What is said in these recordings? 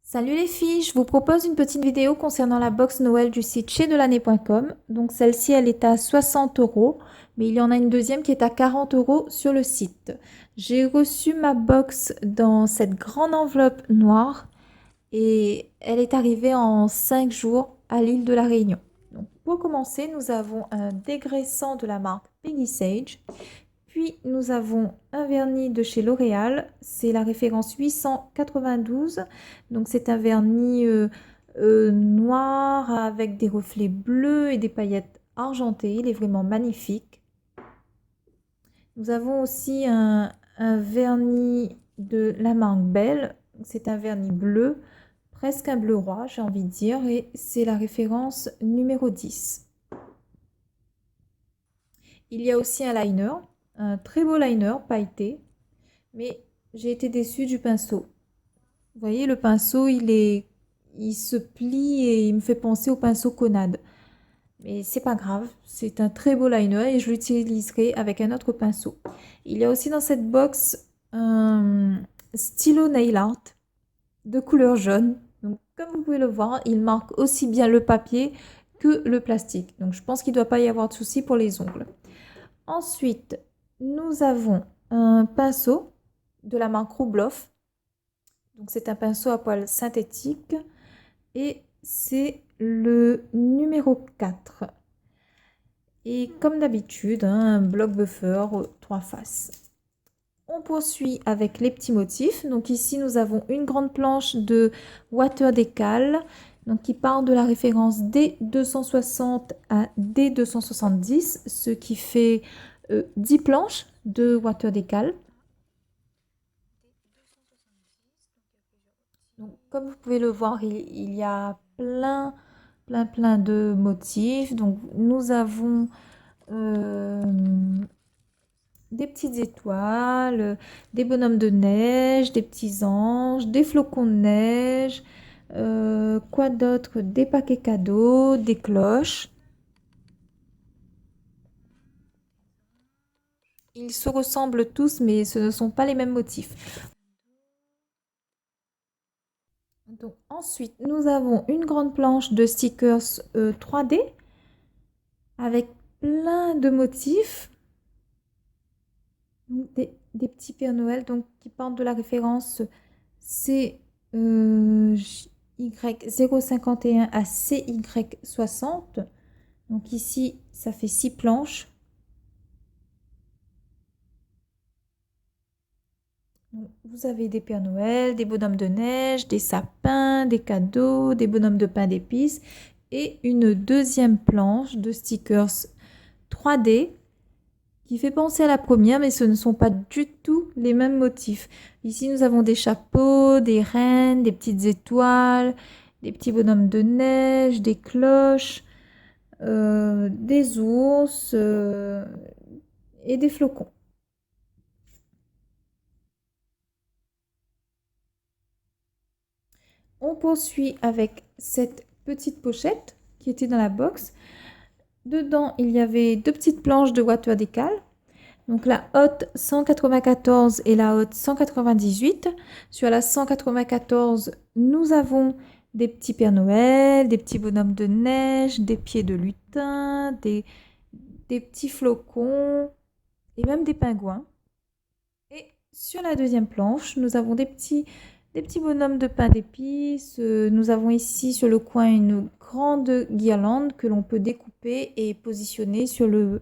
Salut les filles, je vous propose une petite vidéo concernant la box Noël du site chez-delannée.com. Donc celle-ci, elle est à 60 euros, mais il y en a une deuxième qui est à 40 euros sur le site. J'ai reçu ma box dans cette grande enveloppe noire et elle est arrivée en 5 jours à l'île de la Réunion. Donc pour commencer, nous avons un dégraissant de la marque Peggy Sage. Puis nous avons un vernis de chez L'Oréal, c'est la référence 892. Donc c'est un vernis noir avec des reflets bleus et des paillettes argentées. Il est vraiment magnifique. Nous avons aussi un vernis de la marque Belle. C'est un vernis bleu, presque un bleu roi, j'ai envie de dire, et c'est la référence numéro 10. Il y a aussi un liner, un très beau liner pailleté, mais j'ai été déçue du pinceau. Vous voyez, le pinceau, il se plie et il me fait penser au pinceau Conade. Mais c'est pas grave, c'est un très beau liner et je l'utiliserai avec un autre pinceau. Il y a aussi dans cette box un stylo nail art de couleur jaune. Donc, comme vous pouvez le voir, il marque aussi bien le papier que le plastique. Donc, je pense qu'il ne doit pas y avoir de souci pour les ongles. Ensuite, nous avons un pinceau de la marque Roubloff. Donc, c'est un pinceau à poils synthétique et c'est le numéro 4. Et comme d'habitude, un bloc buffer 3 faces. On poursuit avec les petits motifs. Donc ici, nous avons une grande planche de Water Decal, donc qui part de la référence D260 à D270, ce qui fait 10 planches de Water Decal. Donc, comme vous pouvez le voir, il y a plein de motifs. Donc nous avons des petites étoiles, des bonhommes de neige, des petits anges, des flocons de neige, quoi d'autre? Des paquets cadeaux, des cloches. Ils se ressemblent tous, mais ce ne sont pas les mêmes motifs. Donc, ensuite, nous avons une grande planche de stickers 3D avec plein de motifs. Des petits Pères Noël donc, qui partent de la référence CY051 à CY60. Donc ici, ça fait 6 planches. Donc, vous avez des Pères Noël, des bonhommes de neige, des sapins, des cadeaux, des bonhommes de pain d'épices et une deuxième planche de stickers 3D qui fait penser à la première, mais ce ne sont pas du tout les mêmes motifs. Ici, nous avons des chapeaux, des reines, des petites étoiles, des petits bonhommes de neige, des cloches, des ours et des flocons. On poursuit avec cette petite pochette qui était dans la box. Dedans, il y avait deux petites planches de Water Decal. Donc la haute 194 et la haute 198. Sur la 194, nous avons des petits Pères Noël, des petits bonhommes de neige, des pieds de lutin, des petits flocons et même des pingouins. Et sur la deuxième planche, nous avons des petits bonhommes de pain d'épices. Nous avons ici sur le coin une grande guirlande que l'on peut découper et positionner sur le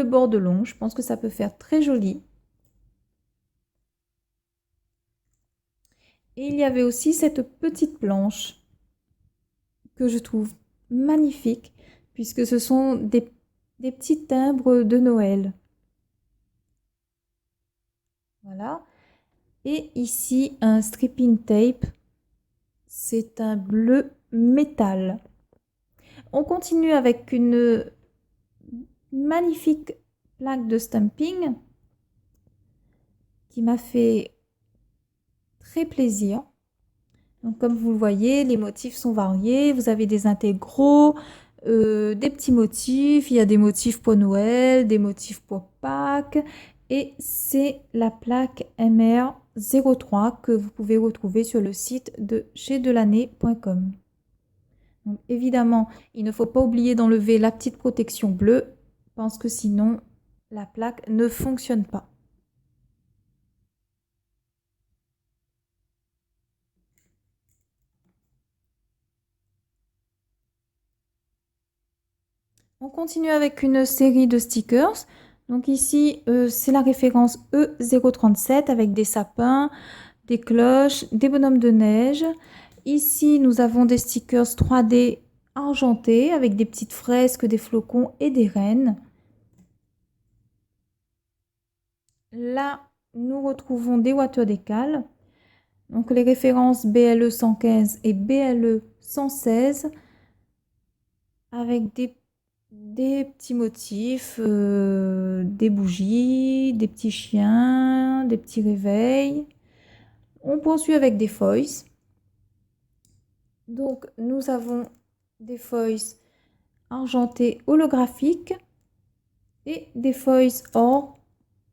bord de l'ongle. Je pense que ça peut faire très joli. Et il y avait aussi cette petite planche que je trouve magnifique puisque ce sont des petits timbres de Noël. Voilà. Et ici, un stripping tape. C'est un bleu métal. On continue avec une magnifique plaque de stamping qui m'a fait très plaisir. Donc, comme vous le voyez, les motifs sont variés. Vous avez des intégraux, des petits motifs. Il y a des motifs pour Noël, des motifs pour Pâques. Et c'est la plaque MR 03 que vous pouvez retrouver sur le site de chez Delaney.com. Donc, évidemment, il ne faut pas oublier d'enlever la petite protection bleue parce que sinon la plaque ne fonctionne pas. On continue avec une série de stickers. Donc ici, c'est la référence E037 avec des sapins, des cloches, des bonhommes de neige. Ici, nous avons des stickers 3D argentés avec des petites fresques, des flocons et des rennes. Là, nous retrouvons des water décals. Donc les références BLE 115 et BLE 116 avec des petits motifs, des bougies, des petits chiens, des petits réveils. On poursuit avec des foils. Donc nous avons des foils argentés holographiques et des foils or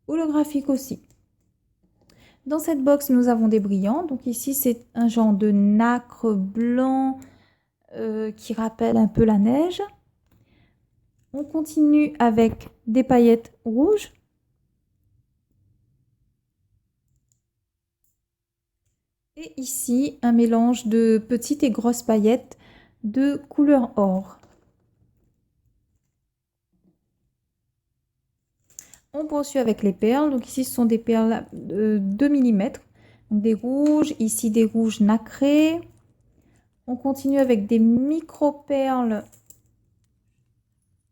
holographiques aussi. Dans cette box, nous avons des brillants. Donc ici, c'est un genre de nacre blanc qui rappelle un peu la neige. On continue avec des paillettes rouges. Et ici, un mélange de petites et grosses paillettes de couleur or. On poursuit avec les perles. Donc ici, ce sont des perles de 2 mm. Des rouges, ici des rouges nacrés. On continue avec des micro-perles.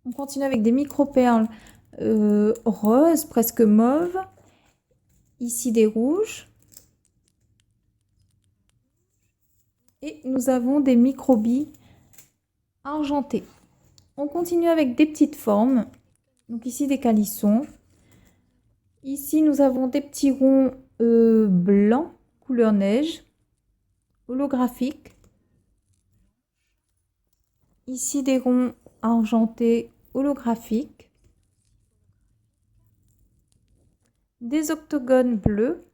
On continue avec des micro-perles roses, presque mauves. Ici des rouges. Et nous avons des micro-billes argentées. On continue avec des petites formes. Donc ici des calissons. Ici nous avons des petits ronds blancs, couleur neige, holographiques. Ici des ronds argentés holographiques. Des octogones bleus.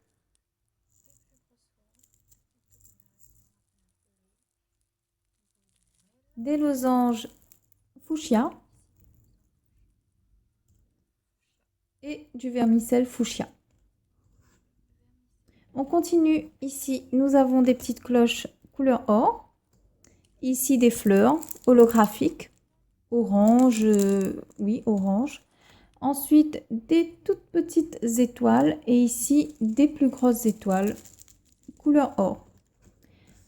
Des losanges fuchsia. Et du vermicelle fuchsia. On continue. Ici, nous avons des petites cloches couleur or. Ici, des fleurs holographiques. Orange, oui, orange. Ensuite, des toutes petites étoiles. Et ici, des plus grosses étoiles couleur or.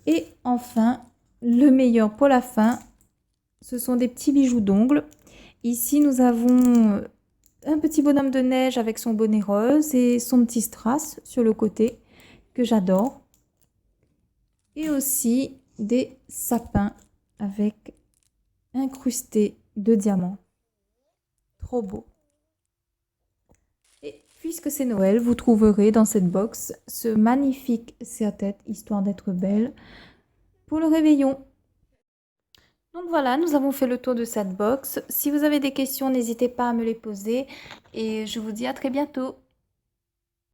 Et enfin, le meilleur pour la fin, ce sont des petits bijoux d'ongles. Ici, nous avons un petit bonhomme de neige avec son bonnet rose et son petit strass sur le côté que j'adore. Et aussi des sapins avec incrustés de diamants. Trop beau. Et puisque c'est Noël, vous trouverez dans cette box ce magnifique serre-tête, histoire d'être belle, pour le réveillon. Donc voilà, nous avons fait le tour de cette box. Si vous avez des questions, n'hésitez pas à me les poser. Et je vous dis à très bientôt.